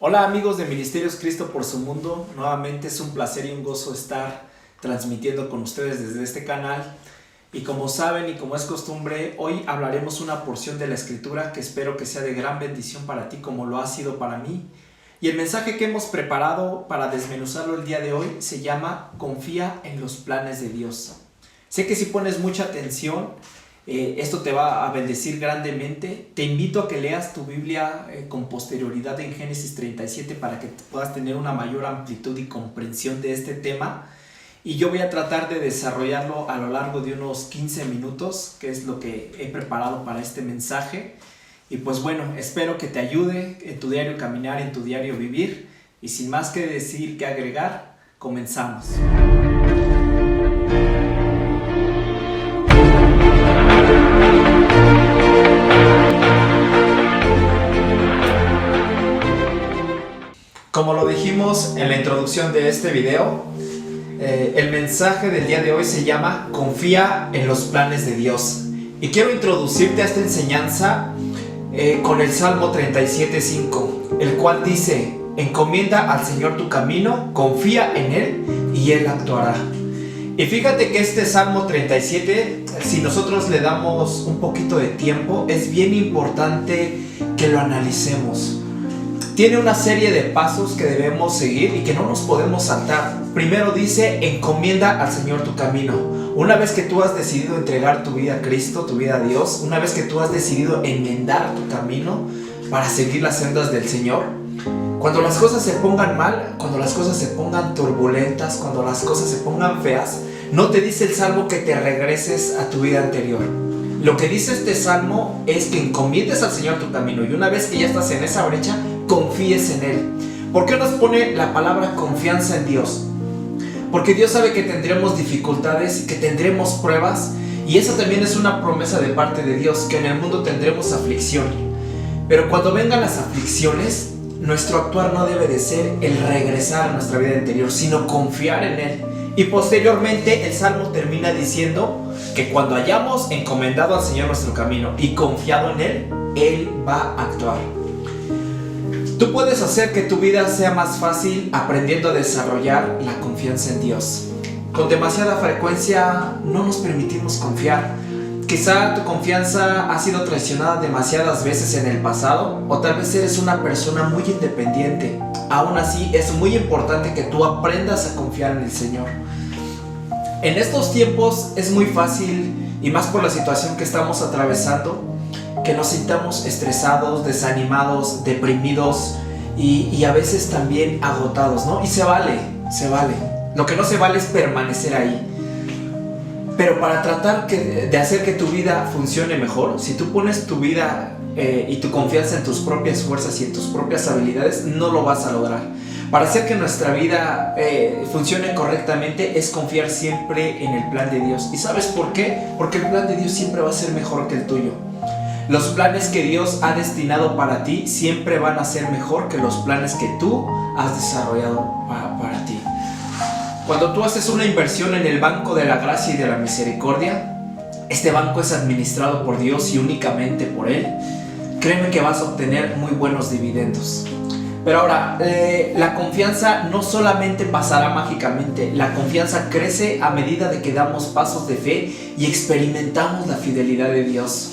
Hola amigos de Ministerios Cristo por su Mundo, nuevamente es un placer y un gozo estar transmitiendo con ustedes desde este canal. Y como saben y como es costumbre, hoy hablaremos una porción de la Escritura que espero que sea de gran bendición para ti como lo ha sido para mí. Y el mensaje que hemos preparado para desmenuzarlo el día de hoy se llama Confía en los planes de Dios. Sé que si pones mucha atención, esto te va a bendecir grandemente. Te invito a que leas tu Biblia con posterioridad en Génesis 37 para que puedas tener una mayor amplitud y comprensión de este tema. Y yo voy a tratar de desarrollarlo a lo largo de unos 15 minutos, que es lo que he preparado para este mensaje. Y pues bueno, espero que te ayude en tu diario caminar, en tu diario vivir. Y sin más que decir, que agregar, comenzamos. Como lo dijimos en la introducción de este video, el mensaje del día de hoy se llama Confía en los planes de Dios. Y quiero introducirte a esta enseñanza con el Salmo 37:5, el cual dice: encomienda al Señor tu camino, confía en Él y Él actuará. Y fíjate que este Salmo 37, si nosotros le damos un poquito de tiempo, es bien importante que lo analicemos. Tiene una serie de pasos que debemos seguir y que no nos podemos saltar. Primero dice: encomienda al Señor tu camino. Una vez que tú has decidido entregar tu vida a Cristo, tu vida a Dios, una vez que tú has decidido enmendar tu camino para seguir las sendas del Señor, cuando las cosas se pongan mal, cuando las cosas se pongan turbulentas, cuando las cosas se pongan feas, no te dice el Salmo que te regreses a tu vida anterior. Lo que dice este Salmo es que encomiendes al Señor tu camino, y una vez que ya estás en esa brecha, confíes en Él. ¿Por qué nos pone la palabra confianza en Dios? Porque Dios sabe que tendremos dificultades, que tendremos pruebas, y esa también es una promesa de parte de Dios, que en el mundo tendremos aflicción. Pero cuando vengan las aflicciones, nuestro actuar no debe de ser el regresar a nuestra vida anterior, sino confiar en Él. Y posteriormente el Salmo termina diciendo que cuando hayamos encomendado al Señor nuestro camino y confiado en Él, Él va a actuar. Tú puedes hacer que tu vida sea más fácil aprendiendo a desarrollar la confianza en Dios. Con demasiada frecuencia no nos permitimos confiar. Quizá tu confianza ha sido traicionada demasiadas veces en el pasado, o tal vez eres una persona muy independiente. Aún así, es muy importante que tú aprendas a confiar en el Señor. En estos tiempos es muy fácil, y más por la situación que estamos atravesando, que nos sintamos estresados, desanimados, deprimidos y a veces también agotados, ¿no? Y se vale. Lo que no se vale es permanecer ahí. Pero para tratar de hacer que tu vida funcione mejor, si tú pones tu vida y tu confianza en tus propias fuerzas y en tus propias habilidades, no lo vas a lograr. Para hacer que nuestra vida funcione correctamente es confiar siempre en el plan de Dios. ¿Y sabes por qué? Porque el plan de Dios siempre va a ser mejor que el tuyo. Los planes que Dios ha destinado para ti siempre van a ser mejor que los planes que tú has desarrollado para ti. Cuando tú haces una inversión en el banco de la gracia y de la misericordia, este banco es administrado por Dios y únicamente por Él. Créeme que vas a obtener muy buenos dividendos. Pero ahora, la confianza no solamente pasará mágicamente. La confianza crece a medida de que damos pasos de fe y experimentamos la fidelidad de Dios.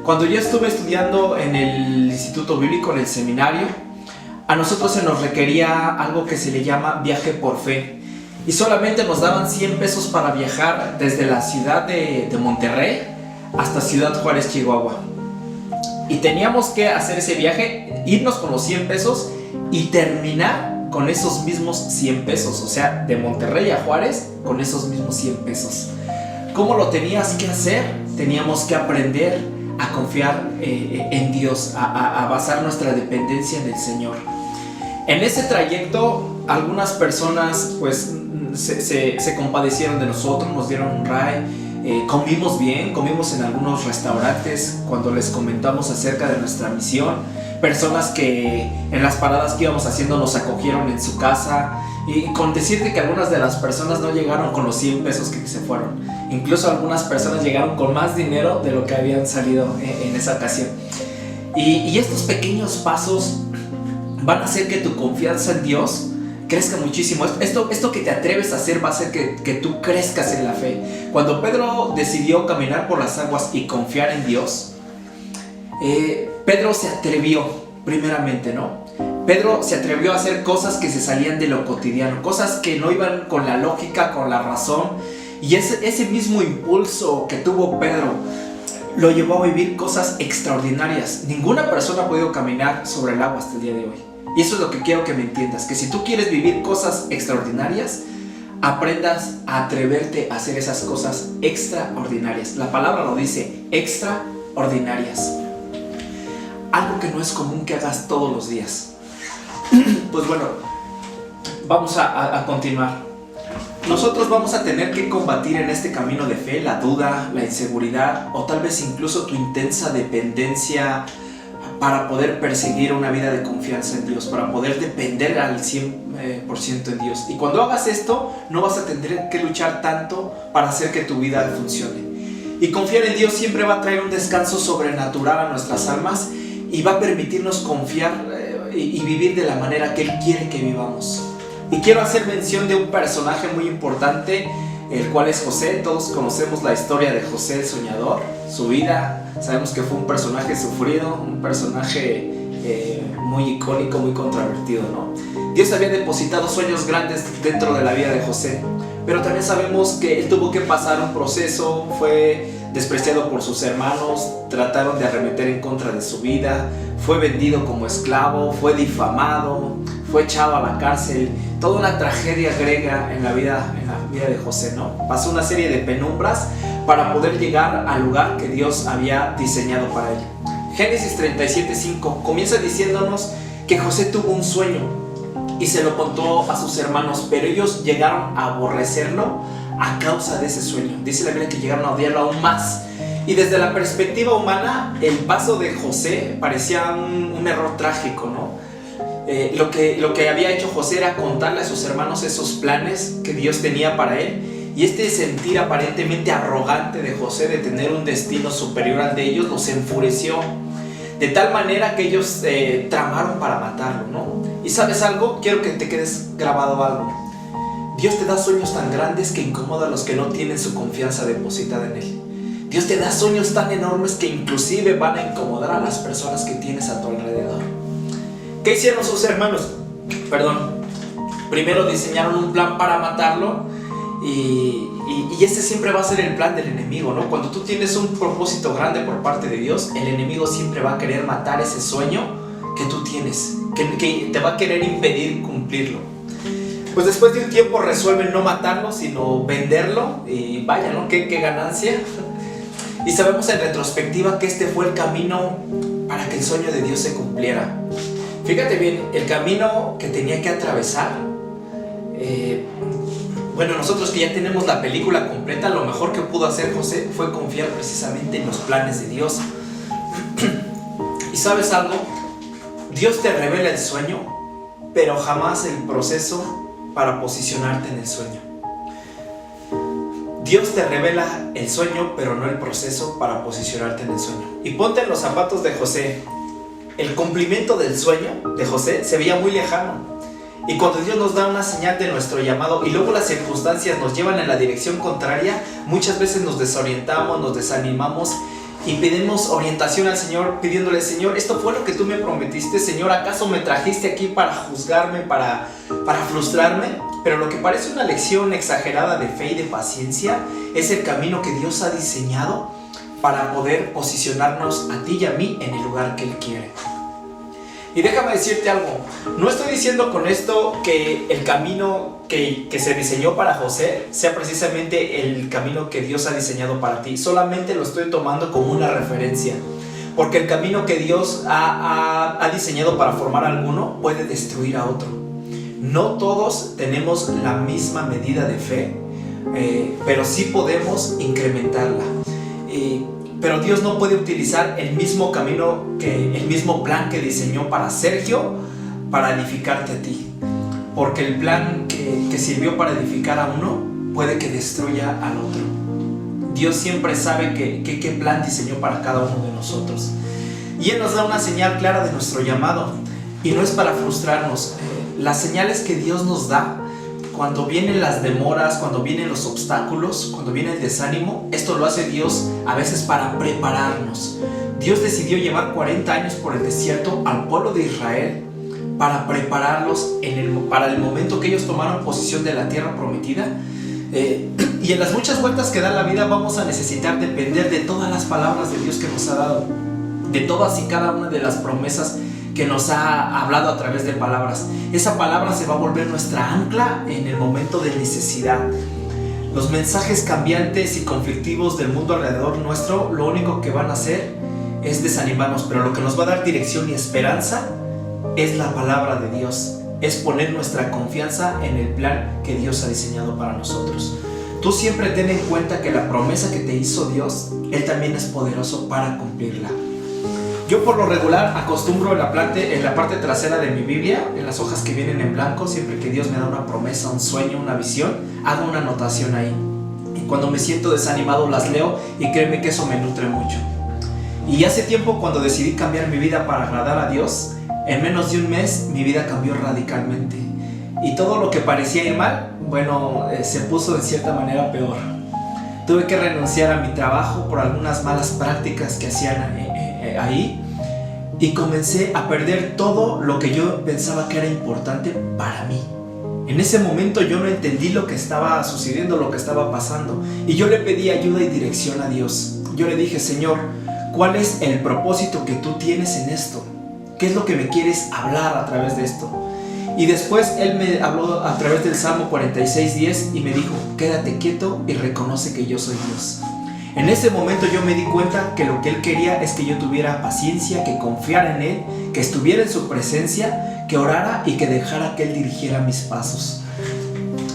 Cuando yo estuve estudiando en el Instituto Bíblico, en el seminario, a nosotros se nos requería algo que se le llama viaje por fe. Y solamente nos daban 100 pesos para viajar desde la ciudad de Monterrey hasta Ciudad Juárez, Chihuahua. Y teníamos que hacer ese viaje, irnos con los 100 pesos y terminar con esos mismos 100 pesos. O sea, de Monterrey a Juárez con esos mismos 100 pesos. ¿Cómo lo tenías que hacer? Teníamos que aprender a confiar en Dios, a basar nuestra dependencia en el Señor. En ese trayecto, algunas personas pues se compadecieron de nosotros, nos dieron un ray, comimos bien, comimos en algunos restaurantes cuando les comentamos acerca de nuestra misión. Personas que en las paradas que íbamos haciendo nos acogieron en su casa, y con decirte que algunas de las personas no llegaron con los 100 pesos que se fueron. Incluso algunas personas llegaron con más dinero de lo que habían salido en esa ocasión. Y estos pequeños pasos van a hacer que tu confianza en Dios crezca muchísimo. Esto que te atreves a hacer va a hacer que tú crezcas en la fe. Cuando Pedro decidió caminar por las aguas y confiar en Dios, Pedro se atrevió primeramente, ¿no? Pedro se atrevió a hacer cosas que se salían de lo cotidiano, cosas que no iban con la lógica, con la razón. Y ese mismo impulso que tuvo Pedro lo llevó a vivir cosas extraordinarias. Ninguna persona ha podido caminar sobre el agua hasta el día de hoy. Y eso es lo que quiero que me entiendas, que si tú quieres vivir cosas extraordinarias, aprendas a atreverte a hacer esas cosas extraordinarias. La palabra lo dice, extraordinarias. Algo que no es común que hagas todos los días. Pues bueno, vamos a continuar. Nosotros vamos a tener que combatir en este camino de fe la duda, la inseguridad o tal vez incluso tu intensa dependencia para poder perseguir una vida de confianza en Dios, para poder depender al 100% en Dios. Y cuando hagas esto, no vas a tener que luchar tanto para hacer que tu vida funcione. Y confiar en Dios siempre va a traer un descanso sobrenatural a nuestras almas y va a permitirnos confiar y vivir de la manera que Él quiere que vivamos. Y quiero hacer mención de un personaje muy importante, el cual es José. Todos conocemos la historia de José el soñador, su vida. Sabemos que fue un personaje sufrido, un personaje muy icónico, muy controvertido, ¿no? Dios había depositado sueños grandes dentro de la vida de José, pero también sabemos que él tuvo que pasar un proceso, fue despreciado por sus hermanos, trataron de arremeter en contra de su vida, fue vendido como esclavo, fue difamado, fue echado a la cárcel. Toda una tragedia griega en la vida de José, ¿no? Pasó una serie de penumbras para poder llegar al lugar que Dios había diseñado para él. Génesis 37:5 comienza diciéndonos que José tuvo un sueño y se lo contó a sus hermanos, pero ellos llegaron a aborrecerlo a causa de ese sueño. Dice la Biblia que llegaron a odiarlo aún más. Y desde la perspectiva humana, el paso de José parecía un error trágico, ¿no? Lo que había hecho José era contarle a sus hermanos esos planes que Dios tenía para él, y este sentir aparentemente arrogante de José de tener un destino superior al de ellos los enfureció, de tal manera que ellos tramaron para matarlo, ¿no? Y ¿sabes algo? Quiero que te quedes grabado algo. Dios te da sueños tan grandes que incomoda a los que no tienen su confianza depositada en Él. Dios te da sueños tan enormes que inclusive van a incomodar a las personas que tienes a tu alrededor. ¿Qué hicieron sus hermanos? Primero diseñaron un plan para matarlo y ese siempre va a ser el plan del enemigo, ¿no? Cuando tú tienes un propósito grande por parte de Dios, el enemigo siempre va a querer matar ese sueño que tú tienes, que te va a querer impedir cumplirlo. Pues después de un tiempo resuelven no matarlo, sino venderlo, y vaya, ¿no? ¡Qué ganancia! Y sabemos en retrospectiva que este fue el camino para que el sueño de Dios se cumpliera. Fíjate bien, el camino que tenía que atravesar. Bueno, nosotros que ya tenemos la película completa, lo mejor que pudo hacer José fue confiar precisamente en los planes de Dios. ¿Y sabes algo? Dios te revela el sueño, pero jamás el proceso para posicionarte en el sueño. Dios te revela el sueño, pero no el proceso para posicionarte en el sueño. Y ponte en los zapatos de José. El cumplimiento del sueño de José se veía muy lejano. Y cuando Dios nos da una señal de nuestro llamado y luego las circunstancias nos llevan en la dirección contraria, muchas veces nos desorientamos, nos desanimamos y pedimos orientación al Señor, pidiéndole: Señor, esto fue lo que tú me prometiste, Señor, ¿acaso me trajiste aquí para juzgarme, para frustrarme? Pero lo que parece una lección exagerada de fe y de paciencia es el camino que Dios ha diseñado para poder posicionarnos a ti y a mí en el lugar que Él quiere. Y déjame decirte algo, no estoy diciendo con esto que el camino que se diseñó para José sea precisamente el camino que Dios ha diseñado para ti. Solamente lo estoy tomando como una referencia, porque el camino que Dios ha diseñado para formar a alguno puede destruir a otro. No todos tenemos la misma medida de fe, pero sí podemos incrementarla. Pero Dios no puede utilizar el mismo camino, el mismo plan que diseñó para Sergio para edificarte a ti. Porque el plan que sirvió para edificar a uno puede que destruya al otro. Dios siempre sabe qué plan diseñó para cada uno de nosotros. Y Él nos da una señal clara de nuestro llamado. y no es para frustrarnos. Las señales que Dios nos da cuando vienen las demoras, cuando vienen los obstáculos, cuando viene el desánimo, esto lo hace Dios a veces para prepararnos. Dios decidió llevar 40 años por el desierto al pueblo de Israel para prepararlos para el momento que ellos tomaron posesión de la tierra prometida. Y en las muchas vueltas que da la vida vamos a necesitar depender de todas las palabras de Dios que nos ha dado, de todas y cada una de las promesas que nos ha hablado a través de palabras. Esa palabra se va a volver nuestra ancla en el momento de necesidad. Los mensajes cambiantes y conflictivos del mundo alrededor nuestro lo único que van a hacer es desanimarnos, pero lo que nos va a dar dirección y esperanza es la palabra de Dios, es poner nuestra confianza en el plan que Dios ha diseñado para nosotros. Tú siempre ten en cuenta que la promesa que te hizo Dios, Él también es poderoso para cumplirla. Yo por lo regular acostumbro en la parte trasera de mi Biblia, en las hojas que vienen en blanco, siempre que Dios me da una promesa, un sueño, una visión, hago una anotación ahí. Y cuando me siento desanimado las leo y créeme que eso me nutre mucho. Y hace tiempo cuando decidí cambiar mi vida para agradar a Dios, en menos de un mes mi vida cambió radicalmente. Y todo lo que parecía ir mal, se puso de cierta manera peor. Tuve que renunciar a mi trabajo por algunas malas prácticas que hacían ahí y comencé a perder todo lo que yo pensaba que era importante para mí. En ese momento yo no entendí lo que estaba sucediendo, lo que estaba pasando, y yo le pedí ayuda y dirección a Dios. Yo le dije: Señor, ¿cuál es el propósito que tú tienes en esto? ¿Qué es lo que me quieres hablar a través de esto? Y después Él me habló a través del Salmo 46:10 y me dijo: quédate quieto y reconoce que yo soy Dios. En ese momento yo me di cuenta que lo que Él quería es que yo tuviera paciencia, que confiara en Él, que estuviera en su presencia, que orara y que dejara que Él dirigiera mis pasos.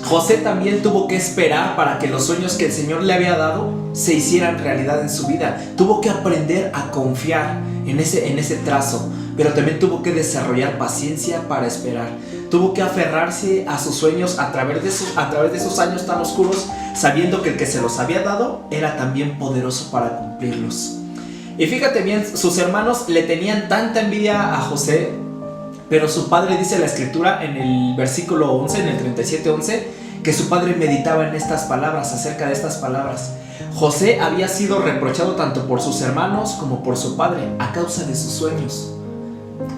José también tuvo que esperar para que los sueños que el Señor le había dado se hicieran realidad en su vida. Tuvo que aprender a confiar en ese trazo, pero también tuvo que desarrollar paciencia para esperar. Tuvo que aferrarse a sus sueños a través de esos años tan oscuros, sabiendo que el que se los había dado era también poderoso para cumplirlos. Y fíjate bien, sus hermanos le tenían tanta envidia a José, pero su padre, dice la escritura en el versículo 11, en el 37:11, que su padre meditaba en estas palabras, acerca de estas palabras. José había sido reprochado tanto por sus hermanos como por su padre a causa de sus sueños.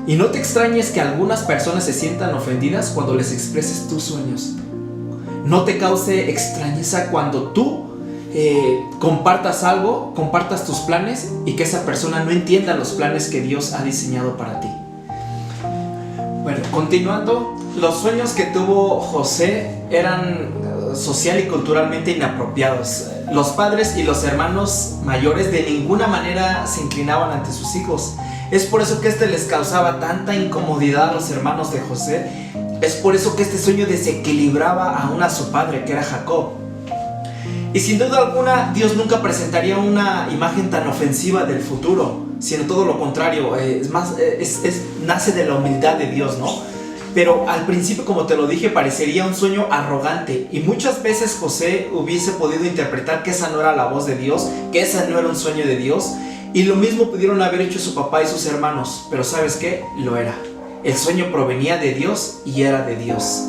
Y no te extrañes que algunas personas se sientan ofendidas cuando les expreses tus sueños. No te cause extrañeza cuando tú compartas algo, compartas tus planes y que esa persona no entienda los planes que Dios ha diseñado para ti. Bueno, continuando, los sueños que tuvo José eran social y culturalmente inapropiados. Los padres y los hermanos mayores de ninguna manera se inclinaban ante sus hijos. Es por eso que les causaba tanta incomodidad a los hermanos de José. Es por eso que este sueño desequilibraba aún a su padre, que era Jacob. Y sin duda alguna, Dios nunca presentaría una imagen tan ofensiva del futuro, sino todo lo contrario. Nace de la humildad de Dios, ¿no? Pero al principio, como te lo dije, parecería un sueño arrogante. Y muchas veces José hubiese podido interpretar que esa no era la voz de Dios, que esa no era un sueño de Dios. Y lo mismo pudieron haber hecho su papá y sus hermanos. Pero ¿sabes qué? Lo era. El sueño provenía de Dios y era de Dios.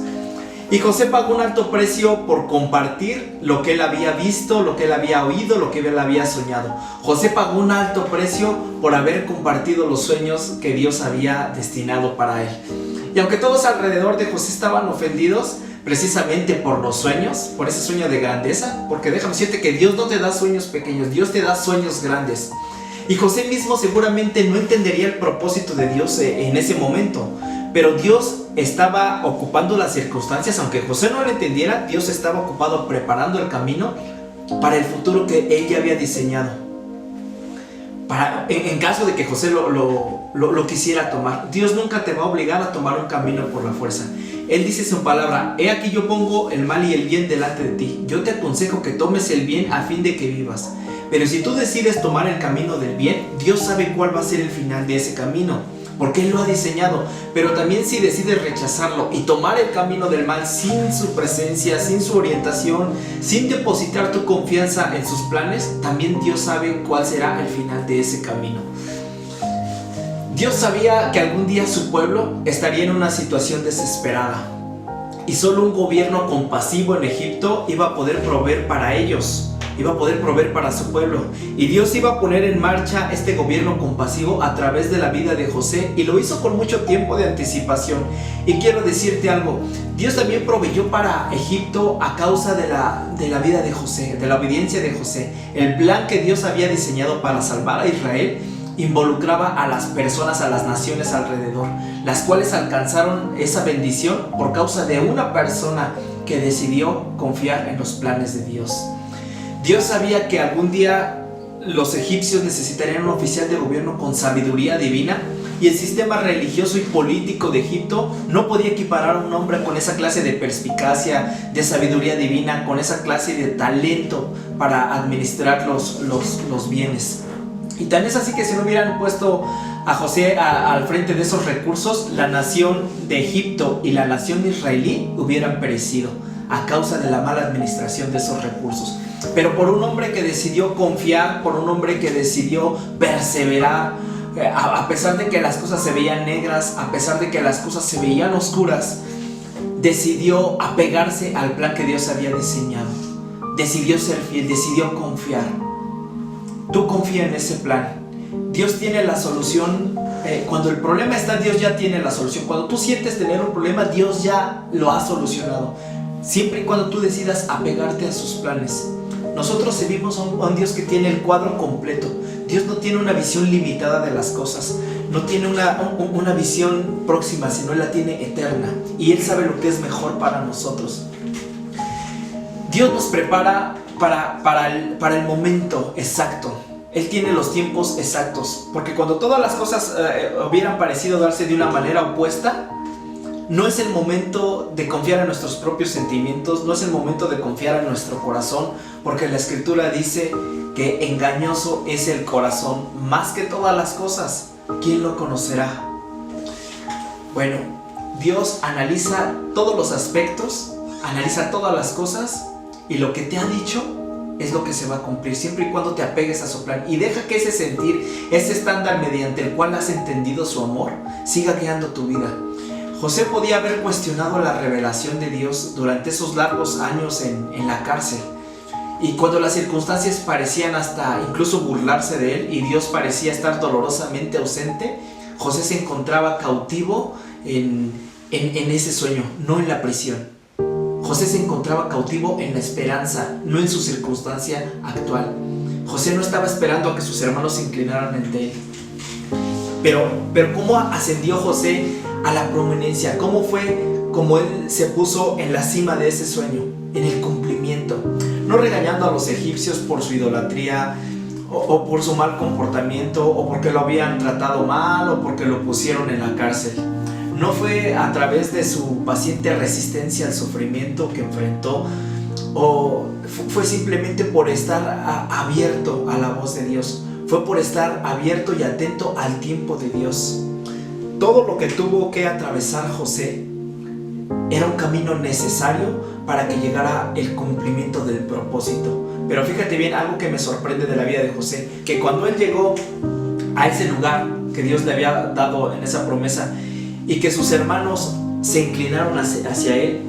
Y José pagó un alto precio por compartir lo que él había visto, lo que él había oído, lo que él había soñado. José pagó un alto precio por haber compartido los sueños que Dios había destinado para él. Y aunque todos alrededor de José estaban ofendidos precisamente por los sueños, por ese sueño de grandeza, porque déjame decirte que Dios no te da sueños pequeños, Dios te da sueños grandes. Y José mismo seguramente no entendería el propósito de Dios en ese momento, pero Dios estaba ocupando las circunstancias. Aunque José no lo entendiera, Dios estaba ocupado preparando el camino para el futuro que él ya había diseñado, en caso de que José lo quisiera tomar. Dios nunca te va a obligar a tomar un camino por la fuerza. Él dice en su palabra: he aquí yo pongo el mal y el bien delante de ti, yo te aconsejo que tomes el bien a fin de que vivas. Pero si tú decides tomar el camino del bien, Dios sabe cuál va a ser el final de ese camino, porque Él lo ha diseñado. Pero también si decides rechazarlo y tomar el camino del mal sin su presencia, sin su orientación, sin depositar tu confianza en sus planes, también Dios sabe cuál será el final de ese camino. Dios sabía que algún día su pueblo estaría en una situación desesperada y solo un gobierno compasivo en Egipto iba a poder proveer para ellos, iba a poder proveer para su pueblo. Y Dios iba a poner en marcha este gobierno compasivo a través de la vida de José, y lo hizo con mucho tiempo de anticipación. Y quiero decirte algo, Dios también proveyó para Egipto a causa de la vida de José, de la obediencia de José. El plan que Dios había diseñado para salvar a Israel involucraba a las personas, a las naciones alrededor, las cuales alcanzaron esa bendición por causa de una persona que decidió confiar en los planes de Dios. Dios sabía que algún día los egipcios necesitarían un oficial de gobierno con sabiduría divina, y el sistema religioso y político de Egipto no podía equiparar a un hombre con esa clase de perspicacia, de sabiduría divina, con esa clase de talento para administrar los bienes. Y tan es así que si no hubieran puesto a José al frente de esos recursos, la nación de Egipto y la nación israelí hubieran perecido a causa de la mala administración de esos recursos. Pero por un hombre que decidió confiar, por un hombre que decidió perseverar, a pesar de que las cosas se veían negras, a pesar de que las cosas se veían oscuras, decidió apegarse al plan que Dios había diseñado. Decidió ser fiel, decidió confiar. Tú confía en ese plan. Dios tiene la solución. Cuando el problema está, Dios ya tiene la solución. Cuando tú sientes tener un problema, Dios ya lo ha solucionado. Siempre y cuando tú decidas apegarte a sus planes. Nosotros servimos a un Dios que tiene el cuadro completo. Dios no tiene una visión limitada de las cosas. No tiene una visión próxima, sino Él la tiene eterna. Y Él sabe lo que es mejor para nosotros. Dios nos prepara para el momento exacto. Él tiene los tiempos exactos, porque cuando todas las cosas hubieran parecido darse de una manera opuesta, no es el momento de confiar en nuestros propios sentimientos, no es el momento de confiar en nuestro corazón, porque la Escritura dice que engañoso es el corazón más que todas las cosas. ¿Quién lo conocerá? Bueno, Dios analiza todos los aspectos, analiza todas las cosas, y lo que te ha dicho es lo que se va a cumplir, siempre y cuando te apegues a su plan. Y deja que ese sentir, ese estándar mediante el cual has entendido su amor, siga guiando tu vida. José podía haber cuestionado la revelación de Dios durante esos largos años en la cárcel. Y cuando las circunstancias parecían hasta incluso burlarse de él y Dios parecía estar dolorosamente ausente, José se encontraba cautivo en ese sueño, no en la prisión. José se encontraba cautivo en la esperanza, no en su circunstancia actual. José no estaba esperando a que sus hermanos se inclinaran ante él. Pero ¿cómo ascendió José a la prominencia? ¿Cómo fue como él se puso en la cima de ese sueño? En el cumplimiento. No regañando a los egipcios por su idolatría o por su mal comportamiento, o porque lo habían tratado mal, o porque lo pusieron en la cárcel. No fue a través de su paciente resistencia al sufrimiento que enfrentó, o fue simplemente por estar abierto a la voz de Dios. Fue por estar abierto y atento al tiempo de Dios. Todo lo que tuvo que atravesar José era un camino necesario para que llegara el cumplimiento del propósito. Pero fíjate bien, algo que me sorprende de la vida de José, que cuando él llegó a ese lugar que Dios le había dado en esa promesa, y que sus hermanos se inclinaron hacia él,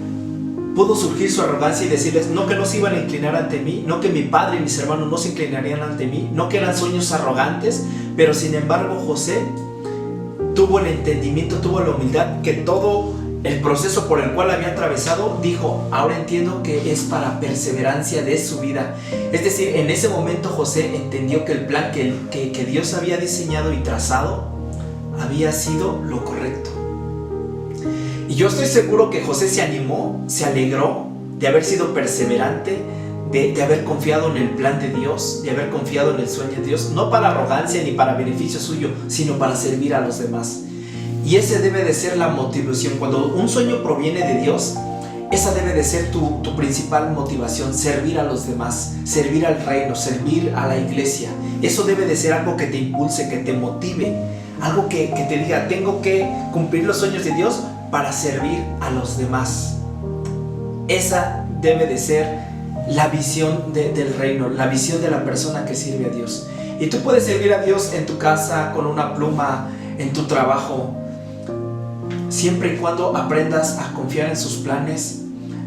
pudo surgir su arrogancia y decirles, no que no se iban a inclinar ante mí, no que mi padre y mis hermanos no se inclinarían ante mí, no que eran sueños arrogantes, pero sin embargo José tuvo el entendimiento, tuvo la humildad, que todo el proceso por el cual había atravesado, dijo, ahora entiendo que es para perseverancia de su vida. Es decir, en ese momento José entendió que el plan que Dios había diseñado y trazado había sido lo correcto. Y yo estoy seguro que José se animó, se alegró de haber sido perseverante, de haber confiado en el plan de Dios, de haber confiado en el sueño de Dios, no para arrogancia ni para beneficio suyo, sino para servir a los demás. Y ese debe de ser la motivación. Cuando un sueño proviene de Dios, esa debe de ser tu principal motivación: servir a los demás, servir al reino, servir a la iglesia. Eso debe de ser algo que te impulse, que te motive, algo que te diga, tengo que cumplir los sueños de Dios para servir a los demás. Esa debe de ser la visión del reino, la visión de la persona que sirve a Dios. Y tú puedes servir a Dios en tu casa con una pluma, en tu trabajo, siempre y cuando aprendas a confiar en sus planes,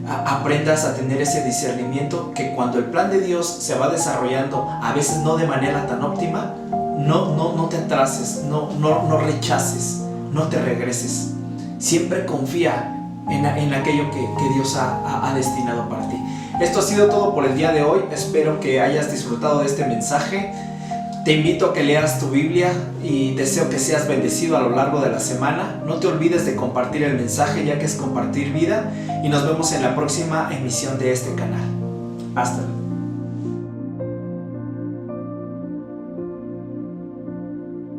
aprendas a tener ese discernimiento, que cuando el plan de Dios se va desarrollando, a veces no de manera tan óptima, no te atrases, no rechaces, no te regreses. Siempre confía en aquello que Dios ha destinado para ti. Esto ha sido todo por el día de hoy. Espero que hayas disfrutado de este mensaje. Te invito a que leas tu Biblia y deseo que seas bendecido a lo largo de la semana. No te olvides de compartir el mensaje, ya que es compartir vida, y nos vemos en la próxima emisión de este canal. Hasta luego.